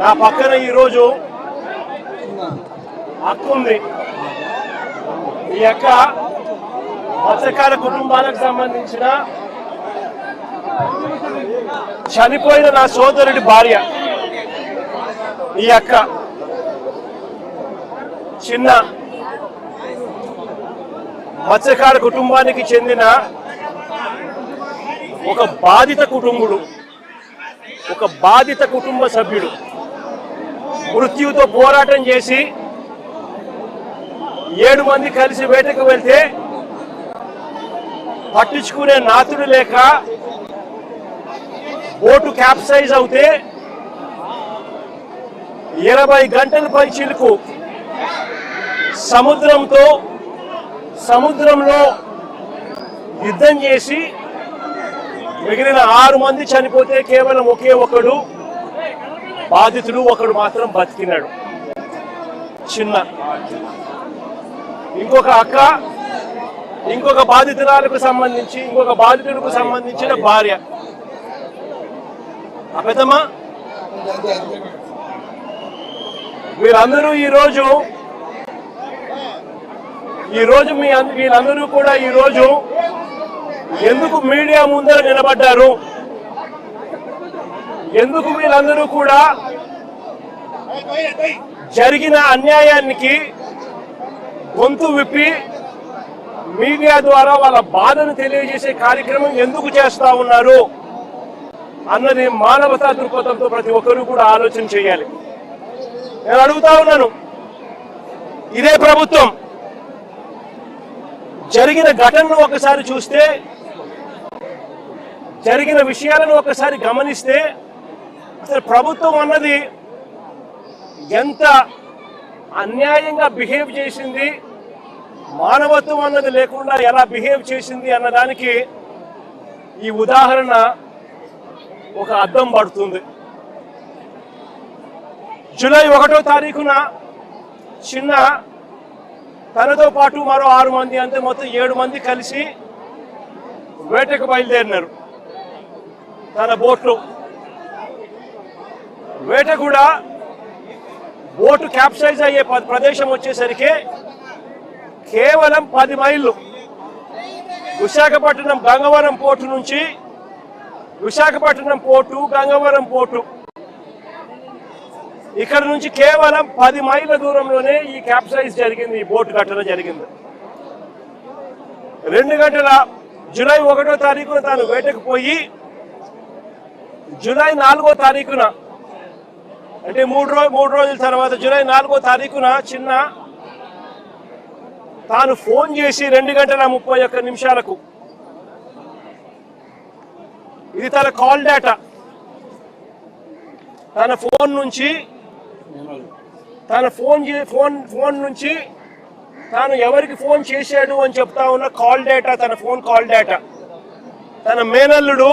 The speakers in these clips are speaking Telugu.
నా పక్కన ఈరోజు అక్క ఉంది. ఈ అక్క మత్స్యకార కుటుంబాలకు సంబంధించిన చనిపోయిన నా సోదరుడి భార్య. ఈ అక్క చిన్న మత్స్యకార కుటుంబానికి చెందిన ఒక బాధిత కుటుంబ సభ్యుడు మృత్యుతో పోరాటం చేసి 7 మంది కలిసి వేటకు వెళ్తే పట్టించుకునే నాతుడు లేక బోటు క్యాప్సైజ్ అవుతే 20 గంటల పైచిలకు సముద్రంలో యుద్ధం చేసి మిగిలిన 6 మంది చనిపోతే కేవలం ఒకే ఒకడు బాధితుడు, ఒకడు మాత్రం బతికినాడు. చిన్న ఇంకొక అక్క ఇంకొక బాధితురాలకు సంబంధించిన భార్య. పెద్దమ్మా, వీళ్ళందరూ ఈరోజు వీళ్ళందరూ కూడా ఈరోజు ఎందుకు మీడియా ముందర నిలబడ్డారు, ఎందుకు వీళ్ళందరూ కూడా జరిగిన అన్యాయానికి గొంతు విప్పి మీడియా ద్వారా వాళ్ళ బాధను తెలియజేసే కార్యక్రమం ఎందుకు చేస్తా ఉన్నారు అన్నది మానవతా దృక్పథంతో ప్రతి ఒక్కరూ కూడా ఆలోచన చేయాలి. నేను అడుగుతా ఉన్నాను, ఇదే ప్రభుత్వం జరిగిన ఘటనను ఒకసారి చూస్తే, జరిగిన విషయాలను ఒకసారి గమనిస్తే అసలు ప్రభుత్వం అన్నది ఎంత అన్యాయంగా బిహేవ్ చేసింది, మానవత్వం అన్నది లేకుండా ఎలా బిహేవ్ చేసింది అన్నదానికి ఈ ఉదాహరణ ఒక అద్దం పడుతుంది. జూలై 1వ తారీఖున చిన్న తనతో పాటు మరో 6 మంది, అంటే మొత్తం 7 మంది కలిసి వేటకు బయలుదేరినారు. తన బోట్లు వేట కూడా బోటు క్యాప్సైజ్ అయ్యే ప్రదేశం వచ్చేసరికి కేవలం 10 మైళ్ళు విశాఖపట్నం గంగవరం పోర్టు నుంచి గంగవరం పోర్టు ఇక్కడ నుంచి కేవలం 10 మైళ్ళ దూరంలోనే ఈ క్యాప్సైజ్ జరిగింది, ఈ బోటు ఘటన జరిగింది. 2 గంటల జూలై 1వ తారీఖున తాను వేటకు పోయి జూలై 4వ తారీఖున, అంటే 3 రోజుల తర్వాత జూలై 4వ తారీఖున చిన్న తాను ఫోన్ చేసి 2:31 ఇది తన కాల్ డేటా. తన ఫోన్ నుంచి తాను ఎవరికి ఫోన్ చేశాడు అని చెప్తా ఉన్న కాల్ డేటా, తన ఫోన్ కాల్ డేటా తన మేనల్లుడు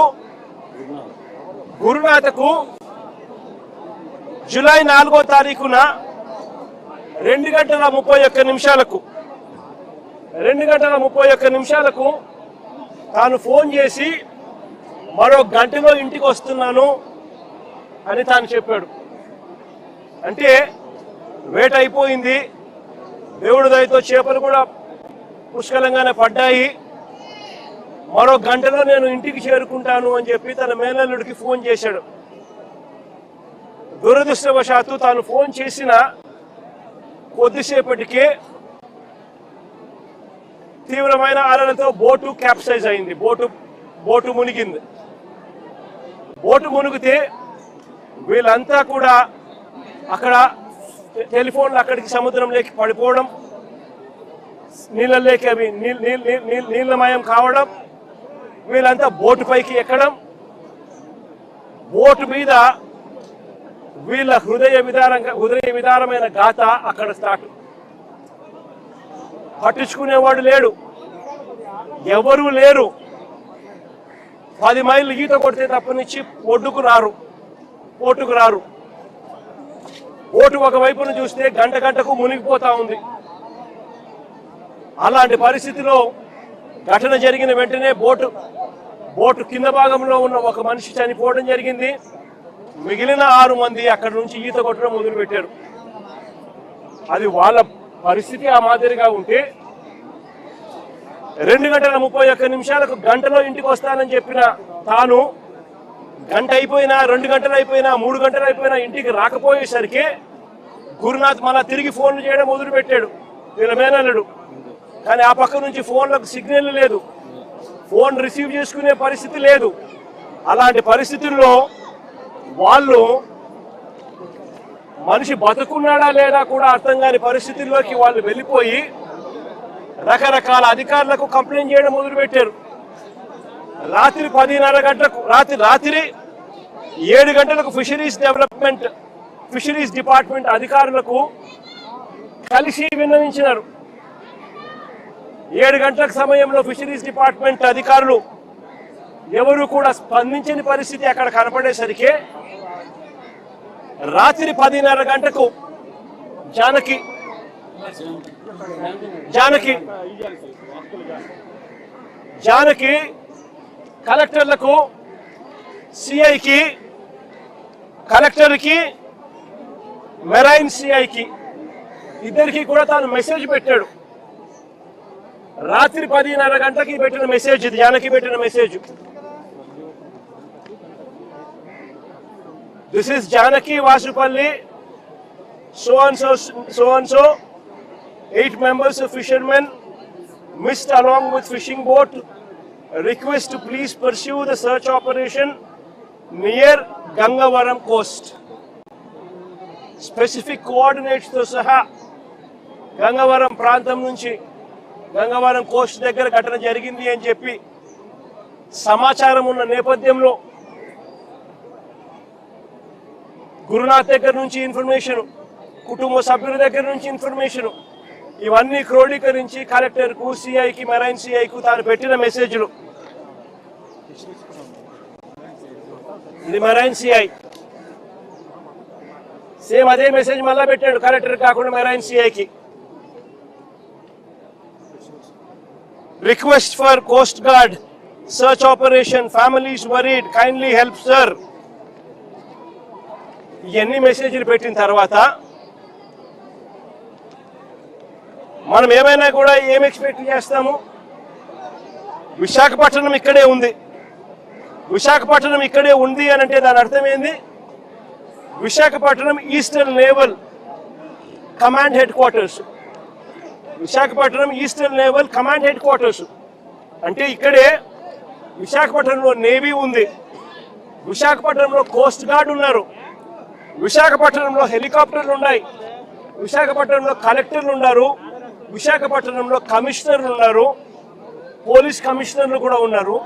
గురునాథకు జూలై 4వ తారీఖున 2:31 తాను ఫోన్ చేసి మరో గంటలో ఇంటికి వస్తున్నాను అని తాను చెప్పాడు. అంటే వేట అయిపోయింది, దేవుడి దయతో చేపలు కూడా పుష్కలంగానే పడ్డాయి, మరో గంటలో నేను ఇంటికి చేరుకుంటాను అని చెప్పి తన మేనల్లుడికి ఫోన్ చేశాడు. దురదృష్టవశాత్తు తాను ఫోన్ చేసిన కొద్దిసేపటికే తీవ్రమైన అలలతో బోటు క్యాప్సైజ్ అయింది, బోటు మునిగింది. బోటు మునిగితే వీళ్ళంతా కూడా అక్కడ టెలిఫోన్లు అక్కడికి సముద్రంలోకి పడిపోవడం, నీళ్ళలోకి అవి నీళ్ళమయం కావడం, వీళ్ళంతా బోటు పైకి ఎక్కడం, బోటు మీద వీళ్ళ హృదయ విదారమైన గాథ అక్కడ స్టార్ట్. పట్టించుకునేవాడు లేడు, ఎవరూ లేరు. 10 మైళ్ళు ఈత కొడితే తప్పనిచ్చి పోటుకు రారు. బోటు ఒకవైపును చూస్తే గంటకు మునిగిపోతా ఉంది. అలాంటి పరిస్థితిలో ఘటన జరిగిన వెంటనే బోటు కింద భాగంలో ఉన్న ఒక మనిషి చనిపోవడం జరిగింది. మిగిలిన 6 మంది అక్కడి నుంచి ఈత కొట్టడం మొదలుపెట్టారు. అది వాళ్ళ పరిస్థితి ఆ మాదిరిగా ఉంటే 2:31 గంటలో ఇంటికి వస్తానని చెప్పిన తాను గంట అయిపోయినా 2 గంటలు అయిపోయినా 3 గంటలు అయిపోయినా ఇంటికి రాకపోయేసరికి గురునాథ్ మళ్ళా తిరిగి ఫోన్లు చేయడం మొదలుపెట్టాడు వీళ్ళ మేనల్లుడు. కానీ ఆ పక్క నుంచి ఫోన్లకు సిగ్నల్ లేదు, ఫోన్ రిసీవ్ చేసుకునే పరిస్థితి లేదు. అలాంటి పరిస్థితుల్లో వాళ్ళు మనిషి బతుకున్నాడా లేదా కూడా అర్థం కాని పరిస్థితుల్లోకి వాళ్ళు వెళ్ళిపోయి రకరకాల అధికారులకు కంప్లైంట్ చేయడం మొదలుపెట్టారు. రాత్రి 10:30 గంటలకు రాత్రి 7 గంటలకు ఫిషరీస్ డిపార్ట్మెంట్ అధికారులకు కలిసి విన్నవించినారు. 7 గంటల సమయంలో ఫిషరీస్ డిపార్ట్మెంట్ అధికారులు ఎవరు కూడా స్పందించని పరిస్థితి అక్కడ కనపడేసరికి రాత్రి 10:30 గంటకు జానకి కలెక్టర్లకు, సిఐకి, కలెక్టర్కి, మెరైన్ సిఐకి ఇద్దరికి కూడా తాను మెసేజ్ పెట్టాడు. రాత్రి 10:30 గంటకి పెట్టిన మెసేజ్ ఇది, జానకి పెట్టిన message. This is Janaki Vasupalli, so and so 8 members of fishermen missed along with fishing boat. Request to please pursue the search operation near Gangavaram coast. Specific coordinates తో సహా గంగవరం ప్రాంతం నుంచి గంగవరం కోస్ట్ దగ్గర ఘటన జరిగింది అని చెప్పి సమాచారం ఉన్న నేపథ్యంలో గురునాథ్ దగ్గర నుంచి ఇన్ఫర్మేషన్, కుటుంబ సభ్యుల దగ్గర నుంచి ఇన్ఫర్మేషన్, ఇవన్నీ క్రోడీకరించి కలెక్టర్కు, సిఐకి, మెరైన్ సిఐకు తాను పెట్టిన మెసేజ్లు. ఇది మెరైన్ సిఐ సేమ్ అదే మెసేజ్ మళ్ళా పెట్టాడు కలెక్టర్ కాకుండా మెరైన్ సిఐకి. Request for coast guard search operation, families worried, kindly help sir. ఇవన్నీ మెసేజ్లు పెట్టిన తర్వాత మనం ఏమైనా కూడా ఏం ఎక్స్పెక్ట్ చేస్తాము? విశాఖపట్నం ఇక్కడే ఉంది. విశాఖపట్నం ఇక్కడే ఉంది అని అంటే దాని అర్థం ఏంది? Visakhapatnam eastern naval command head quarters. Visakhapatnam eastern naval command head quarters అంటే ఇక్కడే విశాఖపట్నంలో నేవీ ఉంది, విశాఖపట్నంలో కోస్ట్ గార్డ్ ఉన్నారు, విశాఖపట్నంలో హెలికాప్టర్లు ఉన్నాయి, విశాఖపట్నంలో కలెక్టర్లు ఉన్నారు, విశాఖపట్నంలో కమిషనర్లు ఉన్నారు, పోలీస్ కమిషనర్లు కూడా ఉన్నారు.